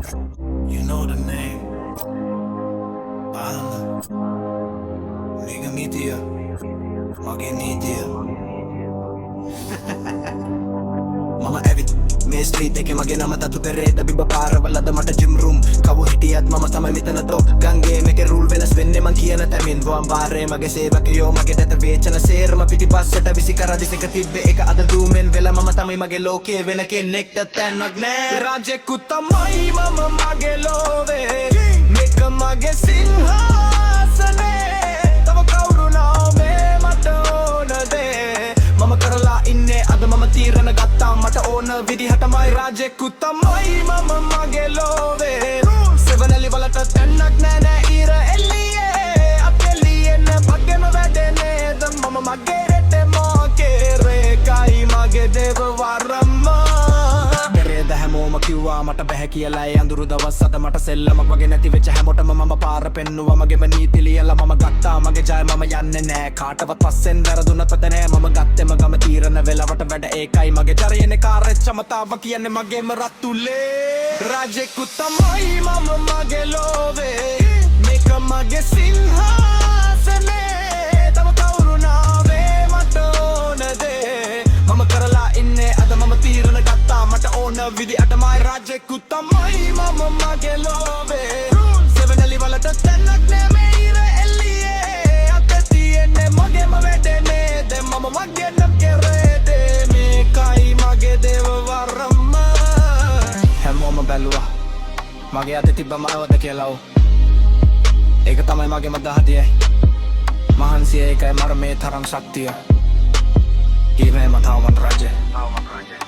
You know the name. Anna. Nigga media. Mage media. Mama ඇවිත් මේ street එකේ මගේ නම තතු කරේට බිබ පාරවලද මට ජිම් රූම් කව හිටියත් මම තමයි මෙතන තෝ ගංගේ මේකේ රූල් වෙනස් වෙන්නේ මං කියන තැමින් වම් බාරේ මගේ සේවකයෝ මගේ දත වේචන සේරම පිටිපස්සට විසි කරදි එක තිබ්බේ ඒක අද දූමෙන් වෙලා මම තමයි මගේ ලෝකේ වෙන කෙනෙක්ට තැන්නක් නෑ රාජෙකු තමයි මම මගේ ලෝවේ මේක මගේ සිංහාසනේ තව කවුරු නාමේ මට ඕන දේ මම කරලා ඉන්නේ අද මම තීරණ ගත්තා මට ඕන විදිහටමයි රාජෙකු තමයි මම මගේ ලෝවේ සෙවනලි වලට තැන්නක් නෑ නෑ ඊර එල්ලියේ අපෙල්ලියේ නෑ බගේම වැඩේ නේද මම මගේ රෙටේ මාකේ රේකයි මගේ දේව වරම්ම බෙරේද හැමෝම කිව්වා මට බැහැ කියලා ඒ අඳුරු දවස් අද මට සෙල්ලමක් වගේ නැති වෙච්ච හැමෝටම මම පාර පෙන්නුවා මගේම නීති ලියලා මම ගත්තා මගේ ජය මම යන්නේ නෑ කාටවත් පස්සෙන් වැරදුනත් පත නෑ මම ගත්තෙම ගම තීරණ වෙලාවට වැඩ ඒකයි මගේ ජරයනේ කාර්යක්ෂමතාව කියන්නේ මගේම රත්තුලේ රාජෙකු තමයි මම මගේ ලෝවේ මේක මගේ සිංහාසනේ තව කවුරු නාවේ මට ඕන දේ මම කරලා ඉන්නේ අද මම තීරණ ගත්තා මට ඕන විදිහටමයි රාජෙකු තමයි මම මගේ ලෝවේ සෙවනලි වලට තැන්නක් නෑ මේ ඉර එල්ලියේ අතේ තියෙන්නේ මගේම වැඩේ නේද මම මගේ නම් කෙරේදේ මේකයි මගේ දේව වරම්ම හැමෝම බැලුවා මගේ අතේ තිබ්බම අවද කියලා ඒක තමයි මගේම දහදිය මහන්සිය ඒකයි මර මේ තරම් ශක්තිය හිරේ මතාවන් රජේ